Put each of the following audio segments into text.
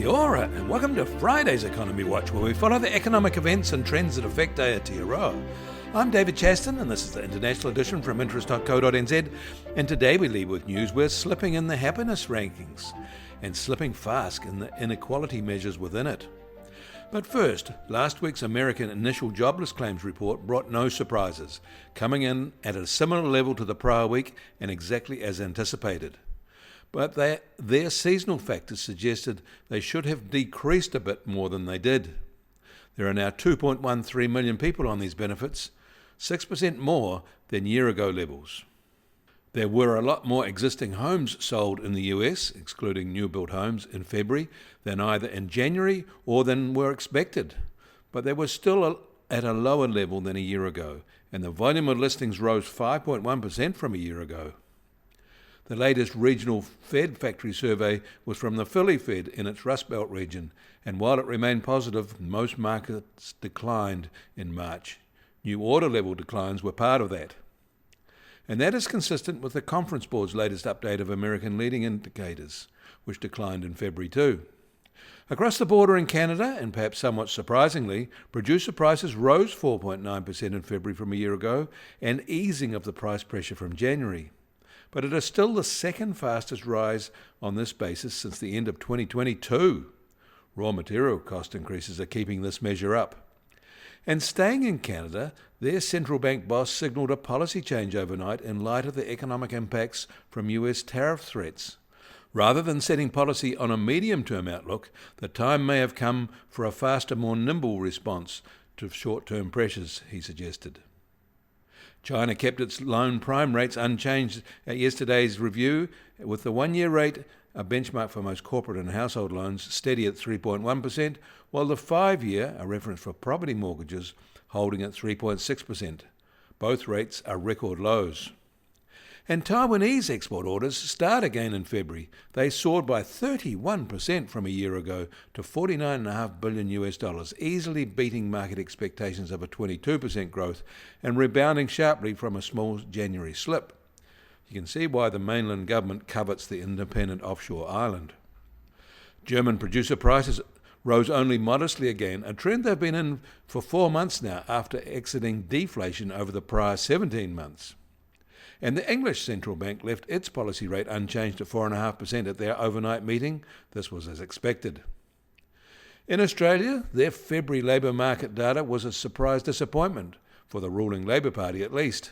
Aotearoa, and welcome to Friday's Economy Watch, where we follow the economic events and trends that affect Aotearoa. I'm David Chaston, and this is the international edition from interest.co.nz, and today we lead with news we're slipping in the happiness rankings, and slipping fast in the inequality measures within it. But first, last week's American initial jobless claims report brought no surprises, coming in at a similar level to the prior week and exactly as anticipated. But their seasonal factors suggested they should have decreased a bit more than they did. There are now 2.13 million people on these benefits, 6% more than year-ago levels. There were a lot more existing homes sold in the US, excluding new-built homes, in February than either in January or than were expected. But they were still at a lower level than a year ago, and the volume of listings rose 5.1% from a year ago. The latest regional Fed factory survey was from the Philly Fed in its Rust Belt region, and while it remained positive, most markets declined in March. New order level declines were part of that. And that is consistent with the Conference Board's latest update of American leading indicators, which declined in February too. Across the border in Canada, and perhaps somewhat surprisingly, producer prices rose 4.9% in February from a year ago, an easing of the price pressure from January. But it is still the second fastest rise on this basis since the end of 2022. Raw material cost increases are keeping this measure up. And staying in Canada, their central bank boss signalled a policy change overnight in light of the economic impacts from US tariff threats. Rather than setting policy on a medium-term outlook, the time may have come for a faster, more nimble response to short-term pressures, he suggested. China kept its loan prime rates unchanged at yesterday's review, with the one-year rate, a benchmark for most corporate and household loans, steady at 3.1%, while the 5-year, a reference for property mortgages, holding at 3.6%. Both rates are record lows. And Taiwanese export orders start again in February. They soared by 31% from a year ago to $49.5 billion, easily beating market expectations of a 22% growth and rebounding sharply from a small January slip. You can see why the mainland government covets the independent offshore island. German producer prices rose only modestly again, a trend they've been in for 4 months now after exiting deflation over the prior 17 months. And the English central bank left its policy rate unchanged at 4.5% at their overnight meeting. This was as expected. In Australia, their February labour market data was a surprise disappointment, for the ruling Labour Party at least.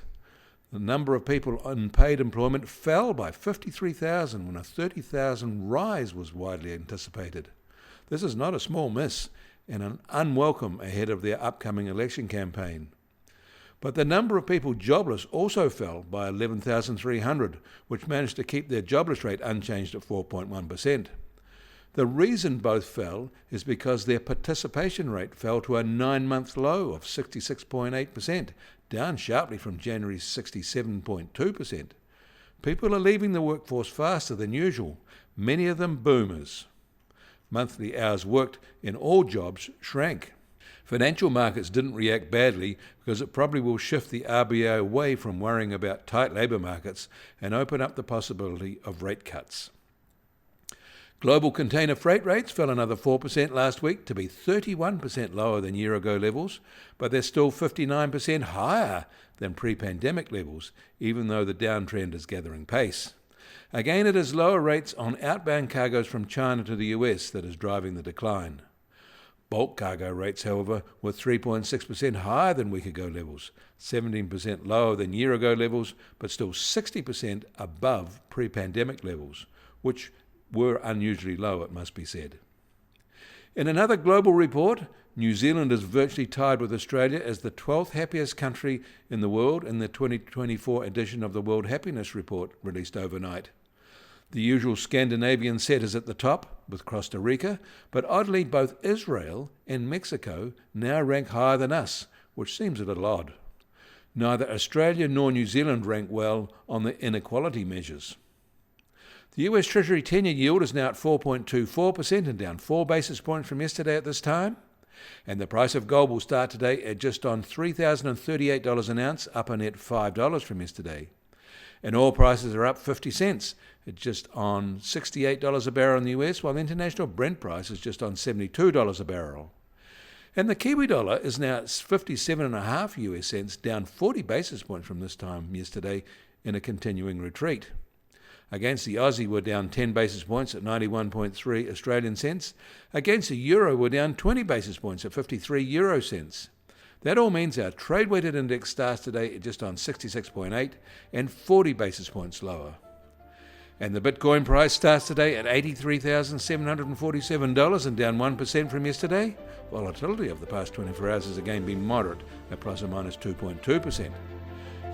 The number of people in paid employment fell by 53,000 when a 30,000 rise was widely anticipated. This is not a small miss and an unwelcome ahead of their upcoming election campaign. But the number of people jobless also fell by 11,300, which managed to keep their jobless rate unchanged at 4.1%. The reason both fell is because their participation rate fell to a 9-month low of 66.8%, down sharply from January's 67.2%. People are leaving the workforce faster than usual, many of them boomers. Monthly hours worked in all jobs shrank. Financial markets didn't react badly because it probably will shift the RBA away from worrying about tight labour markets and open up the possibility of rate cuts. Global container freight rates fell another 4% last week to be 31% lower than year-ago levels, but they're still 59% higher than pre-pandemic levels, even though the downtrend is gathering pace. Again, it is lower rates on outbound cargoes from China to the US that is driving the decline. Bulk cargo rates, however, were 3.6% higher than week-ago levels, 17% lower than year-ago levels, but still 60% above pre-pandemic levels, which were unusually low, it must be said. In another global report, New Zealand is virtually tied with Australia as the 12th happiest country in the world in the 2024 edition of the World Happiness Report released overnight. The usual Scandinavian set is at the top, with Costa Rica, but oddly both Israel and Mexico now rank higher than us, which seems a little odd. Neither Australia nor New Zealand rank well on the inequality measures. The US Treasury 10-year yield is now at 4.24% and down 4 basis points from yesterday at this time. And the price of gold will start today at just on $3,038 an ounce, up a net $5 from yesterday. And oil prices are up 50 cents. It's just on $68 a barrel in the US, while the international Brent price is just on $72 a barrel. And the Kiwi dollar is now at 57.5 US cents, down 40 basis points from this time yesterday in a continuing retreat. Against the Aussie, we're down 10 basis points at 91.3 Australian cents. Against the euro, we're down 20 basis points at 53 euro cents. That all means our trade-weighted index starts today at just on 66.8 and 40 basis points lower. And the Bitcoin price starts today at $83,747 and down 1% from yesterday. Volatility of the past 24 hours has again been moderate at plus or minus 2.2%.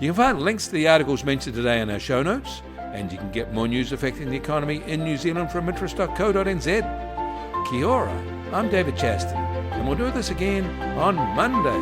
You can find links to the articles mentioned today in our show notes, and you can get more news affecting the economy in New Zealand from interest.co.nz. Kia ora, I'm David Chaston, and we'll do this again on Monday.